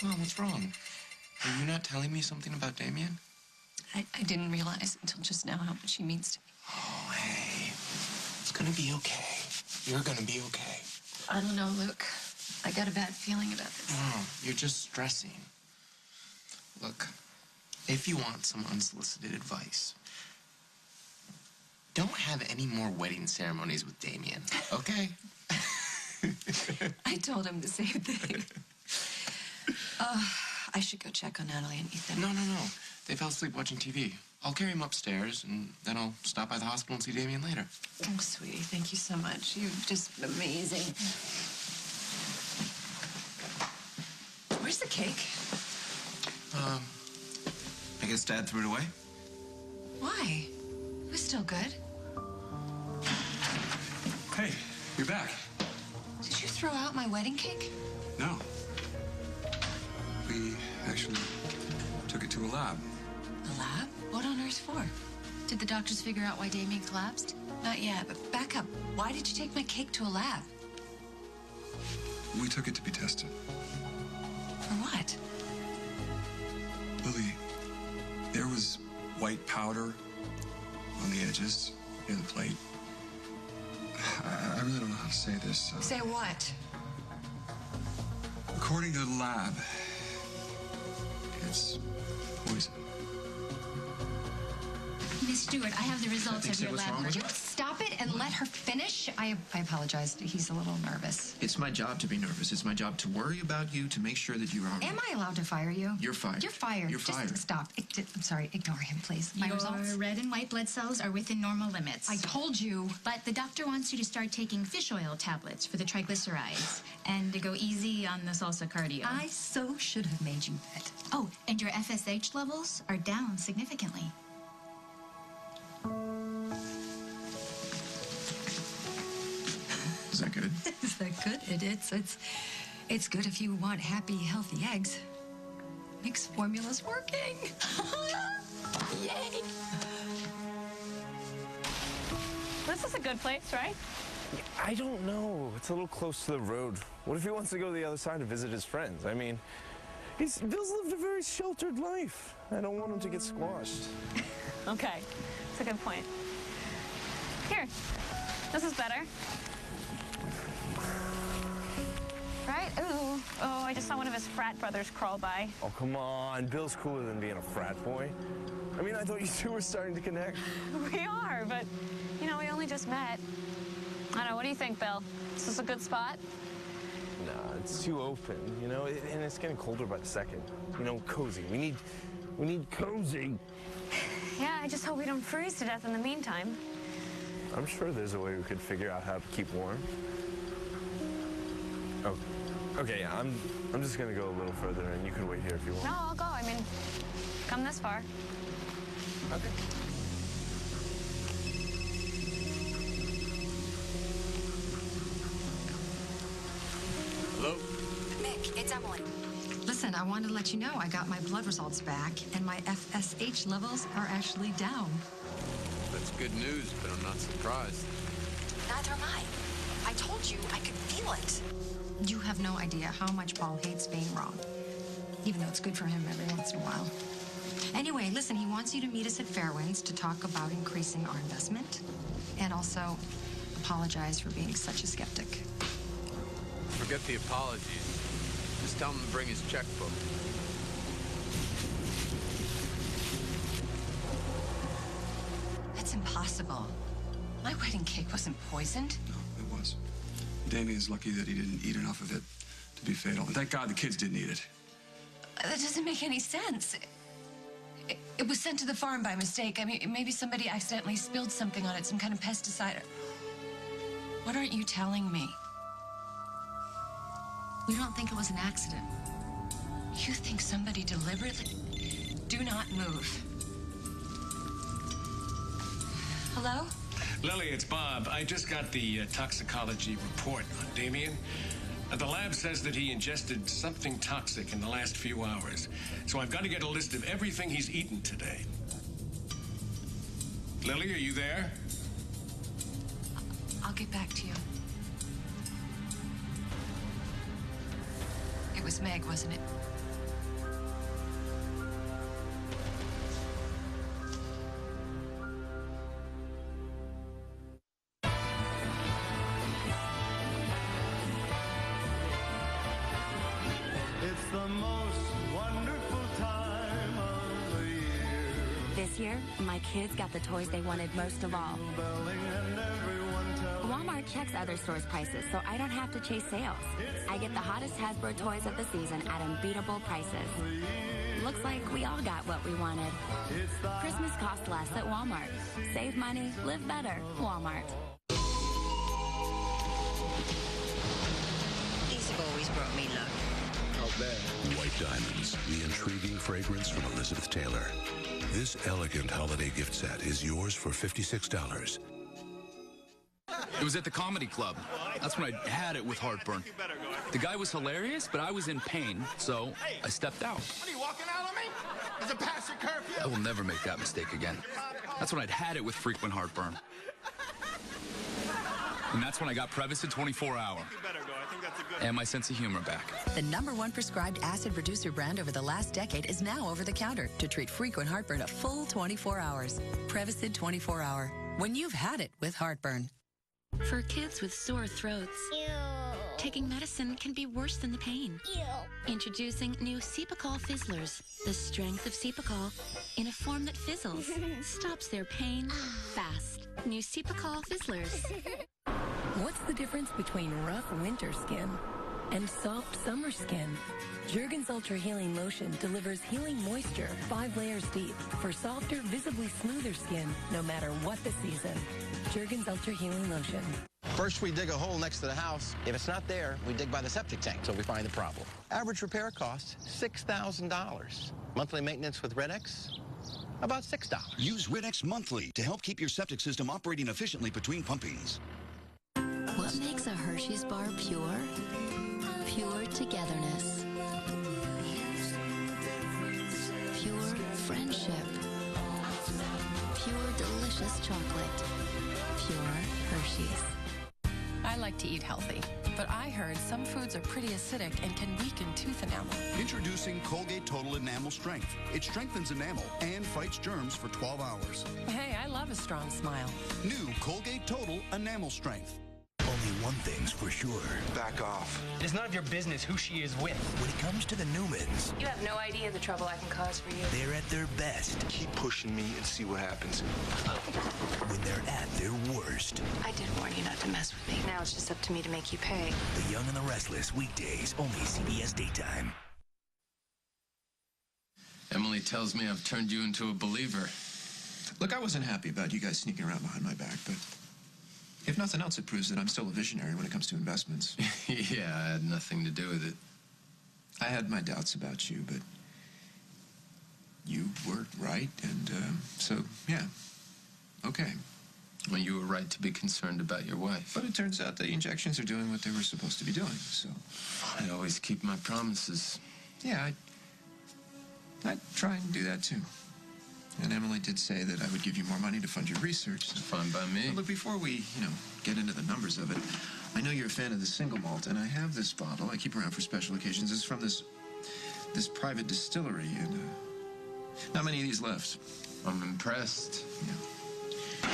Mom, what's wrong? Are you not telling me something about Damien? I didn't realize until just now how much he means to me. Oh, hey. It's gonna be okay. You're gonna be okay. I don't know, Luke. I got a bad feeling about this. No, you're just stressing. Look, if you want some unsolicited advice, don't have any more wedding ceremonies with Damien, okay? I told him the same thing. I should go check on Natalie and Ethan. No. They fell asleep watching TV. I'll carry him upstairs, and then I'll stop by the hospital and see Damien later. Oh, sweetie, thank you so much. You're just amazing. Where's the cake? I guess Dad threw it away? Why? It was still good. Hey, you're back. Did you throw out my wedding cake? No. We actually took it to a lab. A lab? What on earth for? Did the doctors figure out why Damien collapsed? Not yet, but back up. Why did you take my cake to a lab? We took it to be tested. For what? Lily, there was white powder on the edges near the plate. I really don't know how to say this. Say what? According to the lab, it's poison. Miss Stewart, I have the results of your what's lab. wrong Would with you stop it and let her finish? I apologize. He's a little nervous. It's my job to be nervous. It's my job to worry about you, to make sure that you are... Am I allowed to fire you? You're fired. You're fired. You're fired. Just stop. I'm sorry. Ignore him, please. My Your results? red and white blood cells are within normal limits. I told you. But the doctor wants you to start taking fish oil tablets for the triglycerides and to go easy on the salsa cardio. I so should have made you bet. Oh, and your FSH levels are down significantly. Is that good? Is that good? It's good if you want happy, healthy eggs. Mixed formula's working. Yay! This is a good place, right? I don't know. It's a little close to the road. What if he wants to go to the other side to visit his friends? I mean, Bill's lived a very sheltered life. I don't want him to get squashed. Okay, that's a good point. Here, this is better. Right? Ooh. Oh, I just saw one of his frat brothers crawl by. Oh, come on. Bill's cooler than being a frat boy. I mean, I thought you two were starting to connect. We are, but, you know, we only just met. I don't know, what do you think, Bill? Is this a good spot? Nah, it's too open, you know, and it's getting colder by the second. You know, cozy. We need cozy. Yeah, I just hope we don't freeze to death in the meantime. I'm sure there's a way we could figure out how to keep warm. Oh, okay, yeah, I'm just gonna go a little further, and you can wait here if you want. No, I'll go. I mean, come this far. Okay. Hello? Mick, it's Emily. Listen, I wanted to let you know I got my blood results back, and my FSH levels are actually down. That's good news, but I'm not surprised. Neither am I. I told you I could feel it. You have no idea how much Paul hates being wrong, even though it's good for him every once in a while. Anyway, listen, he wants you to meet us at Fairwinds to talk about increasing our investment and also apologize for being such a skeptic. Forget the apologies. Just tell him to bring his checkbook. That's impossible. My wedding cake wasn't poisoned. No, it was. Damien's lucky that he didn't eat enough of it to be fatal. And thank God the kids didn't eat it. That doesn't make any sense. It was sent to the farm by mistake. I mean, maybe somebody accidentally spilled something on it, some kind of pesticide. What aren't you telling me? We don't think it was an accident. You think somebody deliberately... Do not move. Hello? Lily, it's Bob. I just got the toxicology report on Damien. The lab says that he ingested something toxic in the last few hours. So I've got to get a list of everything he's eaten today. Lily, are you there? I'll get back to you. It was Meg, wasn't it? It's the most wonderful time of the year. This year, my kids got the toys they wanted most of all. Walmart checks other stores' prices, so I don't have to chase sales. I get the hottest Hasbro toys of the season at unbeatable prices. Looks like we all got what we wanted. Christmas costs less at Walmart. Save money, live better. Walmart. These have always brought me luck. How bad? White Diamonds, the intriguing fragrance from Elizabeth Taylor. This elegant holiday gift set is yours for $56. It was at the comedy club. That's when I had it with heartburn. The guy was hilarious, but I was in pain, so I stepped out. What are you walking out on me? Is it past your curfew? I will never make that mistake again. That's when I'd had it with frequent heartburn. And that's when I got Prevacid 24 Hour. And my sense of humor back. The #1 prescribed acid reducer brand over the last decade is now over the counter to treat frequent heartburn a full 24 hours. Prevacid 24 Hour. When you've had it with heartburn. For kids with sore throats, taking medicine can be worse than the pain. Introducing new Cepacol Fizzlers. The strength of Cepacol in a form that fizzles, stops their pain fast. New Cepacol Fizzlers. What's the difference between rough winter skin and soft summer skin? Jergens Ultra Healing Lotion delivers healing moisture 5 layers deep for softer, visibly smoother skin, no matter what the season. Jergens Ultra Healing Lotion. First, we dig a hole next to the house. If it's not there, we dig by the septic tank till we find the problem. Average repair cost, $6,000. Monthly maintenance with Red X, about $6. Use Red X monthly to help keep your septic system operating efficiently between pumpings. What makes a Hershey's bar pure? Pure togetherness. Pure friendship. Pure delicious chocolate. Pure Hershey's. I like to eat healthy, but I heard some foods are pretty acidic and can weaken tooth enamel. Introducing Colgate Total Enamel Strength. It strengthens enamel and fights germs for 12 hours. Hey, I love a strong smile. New Colgate Total Enamel Strength. Only one thing's for sure. Back off. It's none of your business who she is with. When it comes to the Newmans, You have no idea the trouble I can cause for you. they're at their best. Keep pushing me and see what happens. When they're at their worst. I did warn you not to mess with me. Now it's just up to me to make you pay. The Young and the Restless, weekdays, only CBS Daytime. Emily tells me I've turned you into a believer. Look, I wasn't happy about you guys sneaking around behind my back, but if nothing else, it proves that I'm still a visionary when it comes to investments. Yeah, I had nothing to do with it. I had my doubts about you, but you were right, and so, yeah, okay. Well, you were right to be concerned about your wife. But it turns out the injections are doing what they were supposed to be doing, so. I always keep my promises. Yeah, I'd try and do that, too. And Emily did say that I would give you more money to fund your research. It's fine by me. But look, before we, get into the numbers of it, I know you're a fan of the single malt, and I have this bottle I keep around for special occasions. It's from this private distillery, and not many of these left. I'm impressed. Yeah.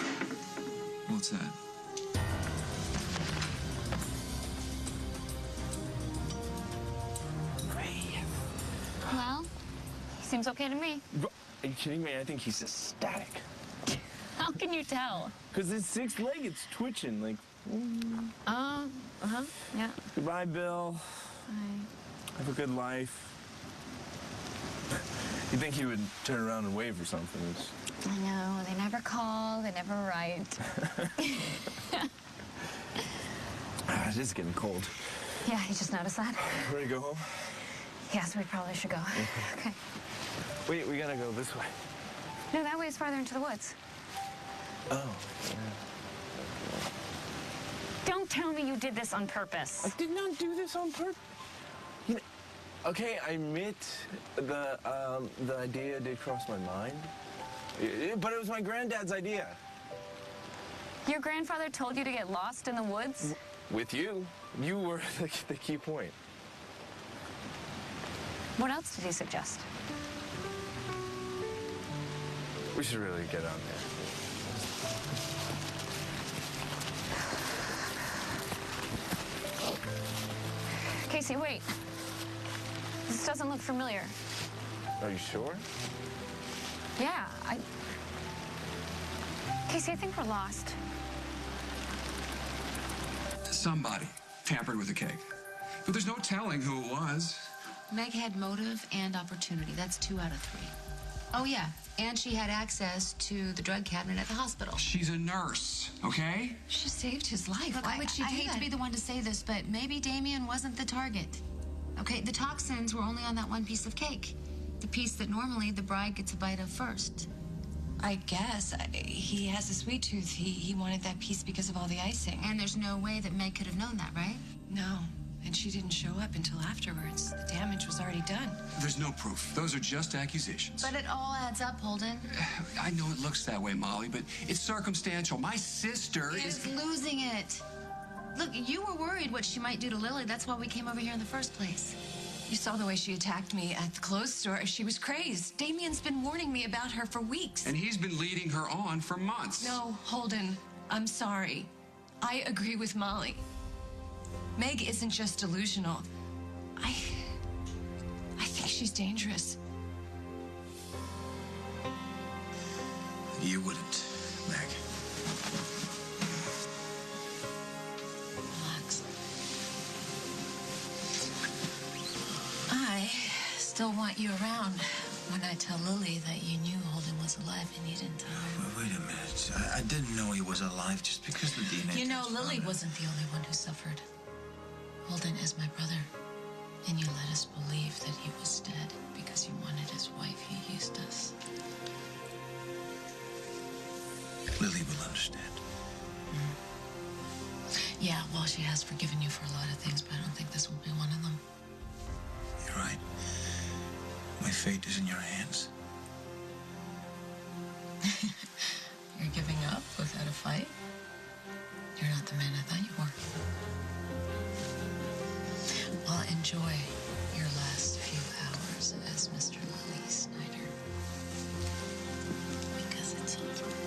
What's that? Well, seems okay to me. Are you kidding me? I think he's ecstatic. How can you tell? Because his 6th leg, it's twitching. Like, Yeah. Goodbye, Bill. Bye. Have a good life. You'd think he would turn around and wave or something. I know. They never call. They never write. It is getting cold. Yeah, he just noticed that. Ready to go home? Yes, we probably should go. Okay. Wait, we gotta go this way. No, that way is farther into the woods. Oh, yeah. Don't tell me you did this on purpose. I did not do this on purpose. You know, okay, I admit the idea did cross my mind, but it was my granddad's idea. Your grandfather told you to get lost in the woods? With you. You were the key point. What else did he suggest? We should really get on there. Casey, wait. This doesn't look familiar. Are you sure? Yeah, Casey, I think we're lost. Somebody tampered with the cake. But there's no telling who it was. Meg had motive and opportunity. That's 2 out of 3. Oh, yeah. And she had access to the drug cabinet at the hospital. She's a nurse, okay? She saved his life. Look, Why would she do I hate that? to be the one to say this, but maybe Damien wasn't the target. Okay, the toxins were only on that one piece of cake. The piece that normally the bride gets a bite of first. I guess. He has a sweet tooth. He wanted that piece because of all the icing. And there's no way that Meg could have known that, right? No. And she didn't show up until afterwards. The damage was already done. There's no proof. Those are just accusations. But it all adds up, Holden. I know it looks that way, Molly, but it's circumstantial. My sister is losing it. Look, you were worried what she might do to Lily. That's why we came over here in the first place. You saw the way she attacked me at the clothes store. She was crazed. Damien's been warning me about her for weeks. And he's been leading her on for months. No, Holden, I'm sorry. I agree with Molly. Meg isn't just delusional. I think she's dangerous. You wouldn't, Meg. Relax. I still want you around when I tell Lily that you knew Holden was alive and you didn't tell her. Wait a minute. I didn't know he was alive just because the DNA You know, test Lily found it. wasn't the only one who suffered. Holden is my brother, and you let us believe that he was dead because you wanted his wife. You used us. Lily will understand. Yeah, well, she has forgiven you for a lot of things, but I don't think this will be one of them. You're right. My fate is in your hands. You're giving up without a fight? You're not the man I thought you were. Well, enjoy your last few hours as Mr. Lily Snyder. Because it's over.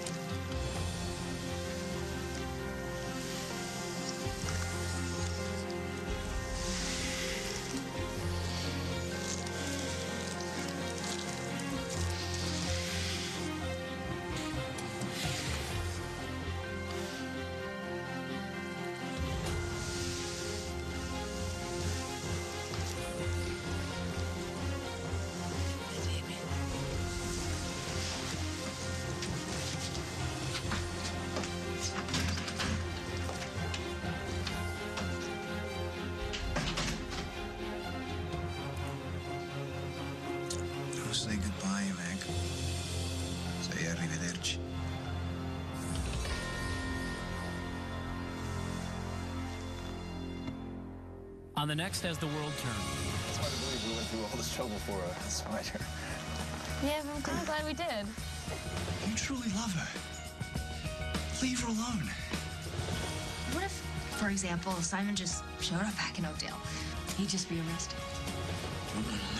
Say goodbye, Meg. Say arrivederci. On the next As the World Turns. It's hard to believe we went through all this trouble for a spider. Yeah, but I'm kind of glad we did. You truly love her. Leave her alone. What if, for example, Simon just showed up back in Oakdale? He'd just be arrested.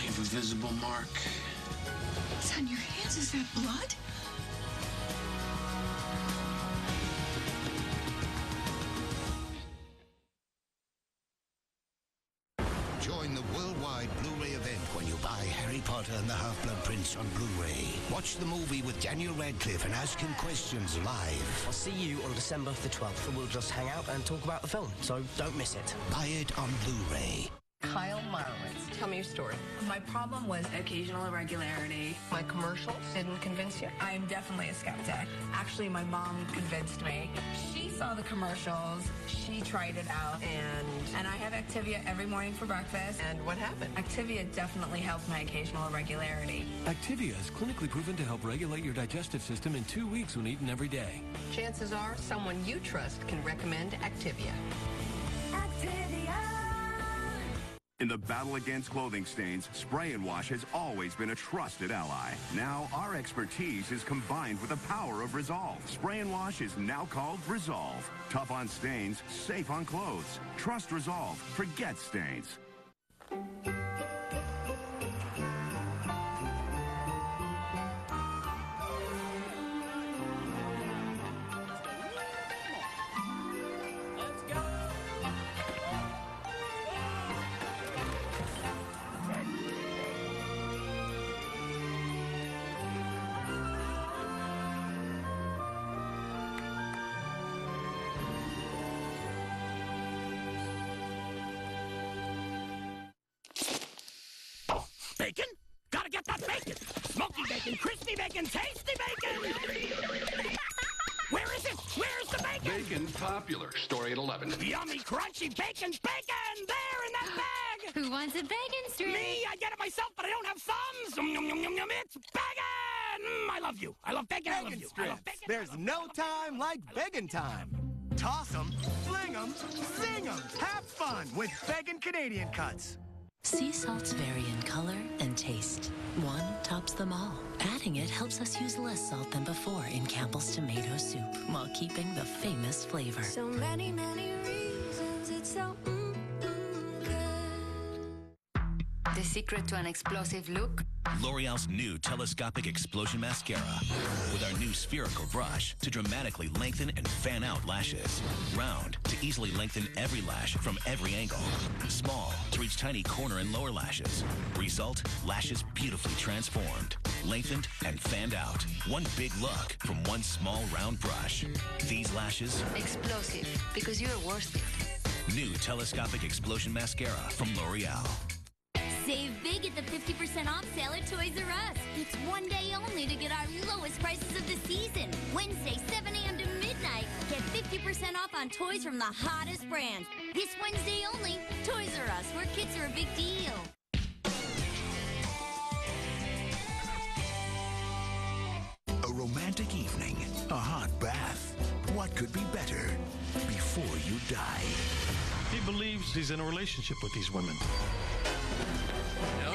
Leave a visible mark. What's on your hands? Is that blood? Join the worldwide Blu-ray event when you buy Harry Potter and the Half-Blood Prince on Blu-ray. Watch the movie with Daniel Radcliffe and ask him questions live. I'll see you on December the 12th, and we'll just hang out and talk about the film, so don't miss it. Buy it on Blu-ray. Kyle Marowitz. Tell me your story. My problem was occasional irregularity. My commercials didn't convince you? I'm definitely a skeptic. Actually, my mom convinced me. She saw the commercials, she tried it out, and I have Activia every morning for breakfast. And what happened? Activia definitely helped my occasional irregularity. Activia is clinically proven to help regulate your digestive system in 2 weeks when eaten every day. Chances are someone you trust can recommend Activia. In the battle against clothing stains, Spray and Wash has always been a trusted ally. Now, our expertise is combined with the power of Resolve. Spray and Wash is now called Resolve. Tough on stains, safe on clothes. Trust Resolve. Forget stains. Bacon? Gotta get that bacon! Smoky bacon, crispy bacon, tasty bacon! Where is it? Where's the bacon? Bacon popular. Story at 11. Yummy, crunchy bacon! Bacon! There in that bag! Who wants a bacon strip? Me! I get it myself, but I don't have thumbs! Yum, yum, yum, yum, yum. It's bacon! I love you. I love bacon. I love you. I love bacon. There's no time like bacon time. Toss 'em, fling 'em, sing 'em. Have fun with Bacon Canadian Cuts. Sea salts vary in color and taste. One tops them all. Adding it helps us use less salt than before in Campbell's tomato soup, while keeping the famous flavor. So many, many reasons it's so good. The secret to an explosive look? L'Oreal's new telescopic explosion mascara with our new spherical brush to dramatically lengthen and fan out lashes. Round to easily lengthen every lash from every angle. Small to reach tiny corner and lower lashes. Result, lashes beautifully transformed, lengthened and fanned out. One big look from one small round brush. These lashes, Explosive, because you're worth it. new telescopic explosion mascara from L'Oreal. Save big at the 50% off sale at Toys R Us. It's one day only to get our lowest prices of the season. Wednesday, 7 a.m. to midnight. Get 50% off on toys from the hottest brands. This Wednesday only, Toys R Us, where kids are a big deal. A romantic evening, a hot bath. What could be better before you die? He believes he's in a relationship with these women. No.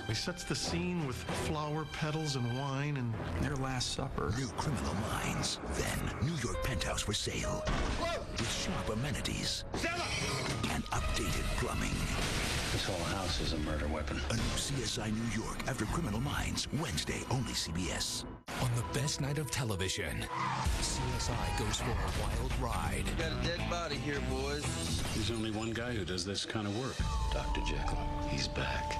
He sets the scene with flower petals and wine and their Last Supper. New Criminal Minds. Then New York penthouse for sale. With sharp amenities. And updated plumbing. This whole house is a murder weapon. A new CSI New York after Criminal Minds. Wednesday, only CBS. On the best night of television, CSI goes for a wild ride. Got a dead body here, boys. There's only one guy who does this kind of work. Dr. Jekyll. He's back.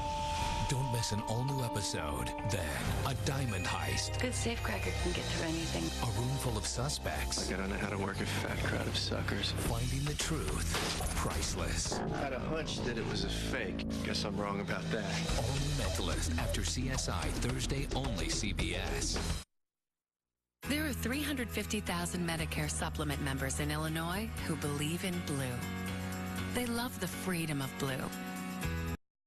Don't miss an all-new episode. Then, a diamond heist. Good safecracker can get through anything. A room full of suspects. I gotta know how to work a fat crowd of suckers. Finding the truth. Priceless. I had a hunch that it was a fake. Guess I'm wrong about that. All New Mentalist after CSI Thursday, only CBS. There are 350,000 Medicare supplement members in Illinois who believe in blue. They love the freedom of blue